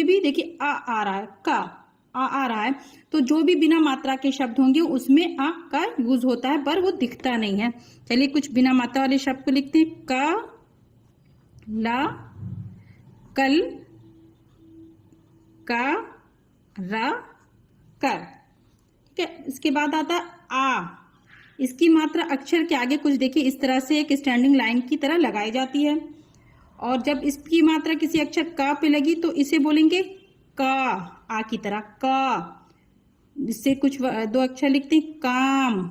में भी देखिए आ रहा है, का आ रहा है, तो जो भी बिना मात्रा के शब्द होंगे उसमें आ का यूज होता है, पर वो दिखता नहीं है। चलिए कुछ बिना मात्रा वाले शब्द को लिखते हैं। का, ला, कल, का, रा, कर। ठीक है, इसके बाद आता है आ। इसकी मात्रा अक्षर के आगे कुछ देखिए इस तरह से एक स्टैंडिंग लाइन की तरह लगाई जाती है, और जब इसकी मात्रा किसी अक्षर का पे लगी तो इसे बोलेंगे का, आ की तरह का। इससे कुछ दो अक्षर लिखते हैं। काम,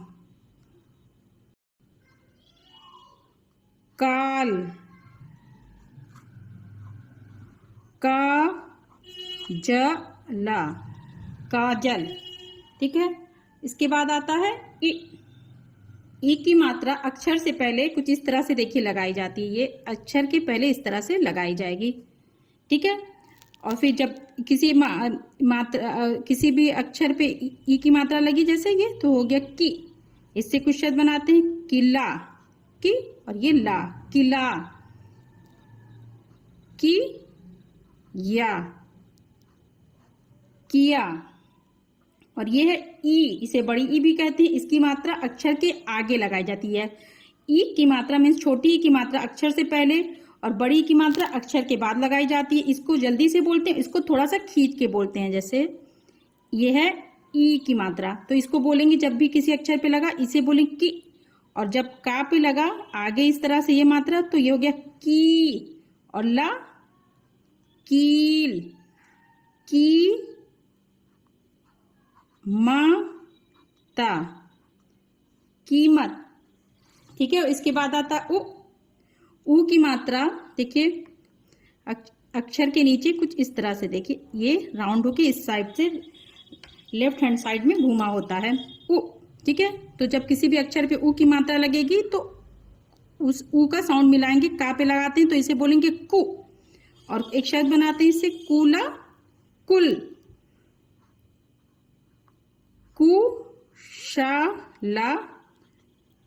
काल, का, जला, काजल। ठीक है, इसके बाद आता है ई की मात्रा अक्षर से पहले कुछ इस तरह से देखिए लगाई जाती है। ये अक्षर के पहले इस तरह से लगाई जाएगी। ठीक है, और फिर जब किसी मात्रा किसी भी अक्षर पे ई की मात्रा लगी जैसे ये, तो हो गया की। इससे कुछ शब्द बनाते हैं। किला, की, और ये ला, किला, की, या, किया। और ये है ई, इसे बड़ी ई भी कहते हैं। इसकी मात्रा अक्षर के आगे लगाई जाती है। ई की मात्रा मीन्स छोटी ई की मात्रा अक्षर से पहले और बड़ी ई की मात्रा अक्षर के बाद लगाई जाती है। इसको जल्दी से बोलते हैं, इसको थोड़ा सा खींच के बोलते हैं। जैसे ये है ई की मात्रा, तो इसको बोलेंगे जब भी किसी अक्षर पे लगा इसे बोलेंगे की, और जब का पे लगा आगे इस तरह से ये मात्रा तो ये हो गया की, और ला, कील, की, माता, कीमत। ठीक है, इसके बाद आता उ। ऊ की मात्रा देखिए अक्षर के नीचे कुछ इस तरह से देखिए, ये राउंड होके इस साइड से लेफ्ट हैंड साइड में घूमा होता है उ। ठीक है, तो जब किसी भी अक्षर पे ऊ की मात्रा लगेगी तो उस ऊ का साउंड मिलाएंगे। का पे लगाते हैं तो इसे बोलेंगे कु, और एक शब्द बनाते हैं इससे कूला, कुल, कुशाला,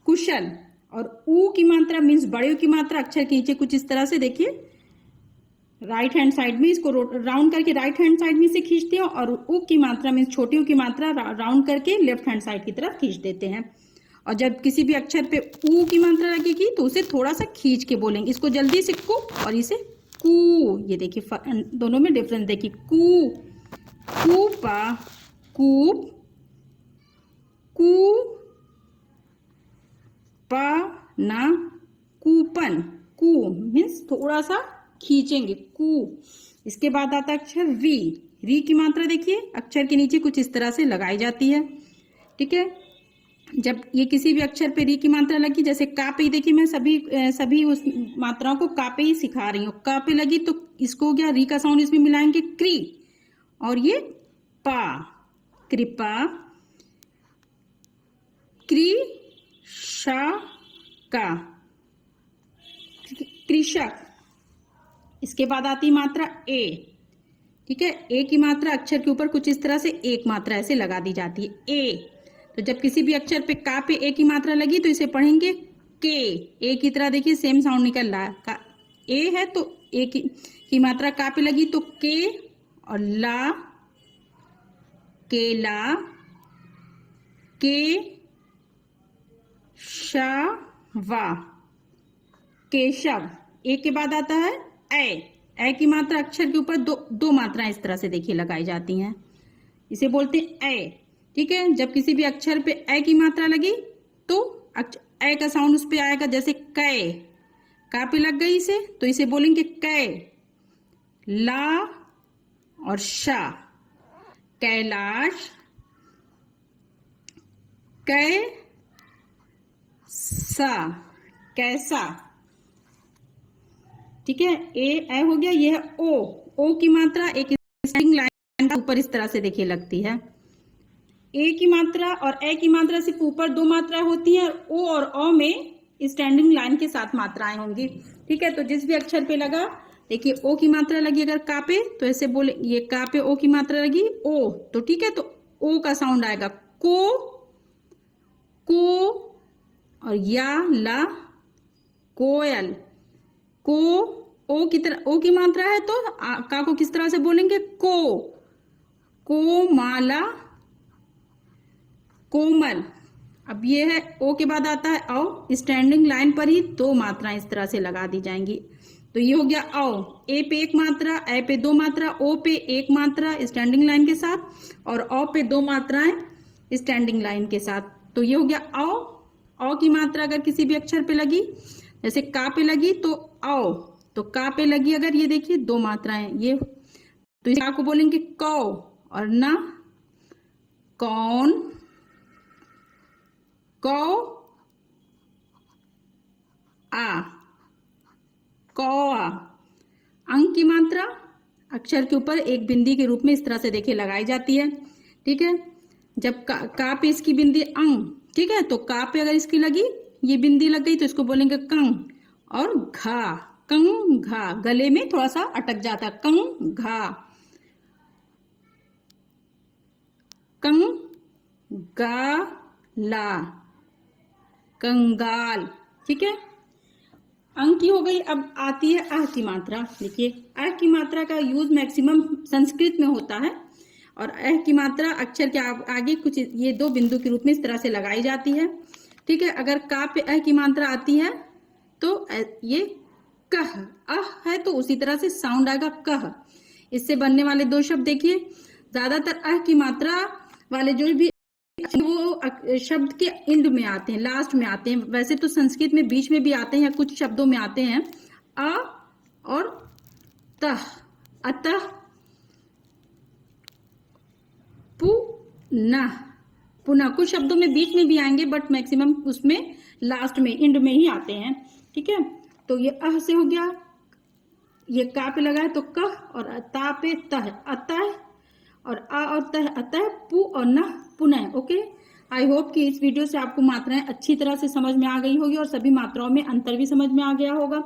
कुशल। और ऊ की मात्रा मीन्स बड़े ऊ की मात्रा अक्षर के नीचे कुछ इस तरह से देखिए राइट हैंड साइड में, इसको राउंड करके राइट हैंड साइड में से खींचते हैं, और ऊ की मात्रा मीन्स छोटी ऊ की मात्रा राउंड करके लेफ्ट हैंड साइड की तरफ खींच देते हैं। और जब किसी भी अक्षर पे ऊ की मात्रा लगेगी तो उसे थोड़ा सा खींच के बोलेंगे। इसको जल्दी से कु, और इसे कू। ये देखिए दोनों में डिफरेंस देखिए। कू, कूपा, कूप, कू, पा, ना, कूपन। कू मीन्स थोड़ा सा खींचेंगे, कू। इसके बाद आता है अक्षर री। री की मात्रा देखिए अक्षर के नीचे कुछ इस तरह से लगाई जाती है। ठीक है, जब ये किसी भी अक्षर पे री की मात्रा लगी, जैसे का पे, देखिए मैं सभी उस मात्राओं को का पे ही सिखा रही हूँ। का पे लगी तो इसको क्या री का साउंड इसमें मिलाएंगे क्री, और ये पा, कृपा, कृषका, कृषक। इसके बाद आती मात्रा ए। ठीक है, ए की मात्रा अक्षर के ऊपर कुछ इस तरह से एक मात्रा ऐसे लगा दी जाती है, ए। तो जब किसी भी अक्षर पे का पे ए की मात्रा लगी तो इसे पढ़ेंगे के। ए की तरह देखिए सेम साउंड निकल रहा है। का ए है तो ए की मात्रा का पे लगी तो के, और ला, केला, के, शवा, केशव। ए के बाद आता है ए की मात्रा अक्षर के ऊपर दो मात्राएं इस तरह से देखिए लगाई जाती हैं, इसे बोलते हैं ए। ठीक है, जब किसी भी अक्षर पे ए की मात्रा लगी तो ए का साउंड उस पे आएगा, जैसे कै, का पे लग गई इसे तो इसे बोलेंगे कै। ला और शा, कैलाश, कैसा, कैसा। ठीक है, ए हो गया। ये है ओ की मात्रा एक स्टैंडिंग लाइन के ऊपर इस तरह से देखिए लगती है। ए की मात्रा और ए की मात्रा सिर्फ ऊपर दो मात्राएं होती हैं, ओ और ओ में स्टैंडिंग लाइन के साथ मात्राएं होंगी। ठीक है, तो जिस भी अक्षर पे लगा देखिए ओ की मात्रा लगी अगर का पे तो ऐसे बोले, ये का पे ओ की मात्रा लगी ओ, तो ठीक है, तो ओ का साउंड आएगा को, और या, ला, कोयल, को, ओ की तरह, ओ की मात्रा है तो का को किस तरह से बोलेंगे? को माला कोमल। अब ये है ओ के बाद आता है औ, स्टैंडिंग लाइन पर ही दो मात्राएं इस तरह से लगा दी जाएंगी। तो ये हो गया औ, ए पे एक मात्रा, ए पे दो मात्रा, ओ पे एक मात्रा स्टैंडिंग लाइन के साथ, और औ पे दो मात्राएं स्टैंडिंग लाइन के साथ। तो ये हो गया औ की मात्रा अगर किसी भी अक्षर पे लगी, जैसे का पे लगी तो औ, तो का पे लगी अगर, ये देखिए दो मात्राएं ये, तो इस का को बोलेंगे कौ, और ना कौन, कौ आ, कौआ। अंक की मात्रा अक्षर के ऊपर एक बिंदी के रूप में इस तरह से देखिए लगाई जाती है, ठीक है। जब का पे इसकी बिंदी अंग, ठीक है, तो का पे अगर इसकी लगी ये बिंदी लग गई तो इसको बोलेंगे कंग, और घा, कंग घा, गले में थोड़ा सा अटक जाता है, कंग घा, कंग गा ला, कंगाल, ठीक है। अंक की हो गई। अब आती है अ की मात्रा। देखिए अ की मात्रा का यूज मैक्सिमम संस्कृत में होता है, और अ की मात्रा अक्षर के आगे कुछ ये दो बिंदु के रूप में इस तरह से लगाई जाती है, ठीक है। अगर का पे अ की मात्रा आती है तो ये कह, है तो उसी तरह से साउंड आएगा कह। इससे बनने वाले दो शब्द देखिए, ज्यादातर अ की मात्रा वाले जो भी वो शब्द के एंड में आते हैं, लास्ट में आते हैं। वैसे तो संस्कृत में बीच में भी आते हैं या कुछ शब्दों में आते हैं अ और तह, अतः, पुनः, पुनः। कुछ शब्दों में बीच में भी आएंगे बट मैक्सिमम उसमें लास्ट में एंड में ही आते हैं, ठीक है। तो ये अह से हो गया, ये का पे लगा है तो कह, और ता पे तह, अतः, और आ और तह, अतः, पु और न, पुनः। ओके, आई होप कि इस वीडियो से आपको मात्राएं अच्छी तरह से समझ में आ गई होगी और सभी मात्राओं में अंतर भी समझ में आ गया होगा।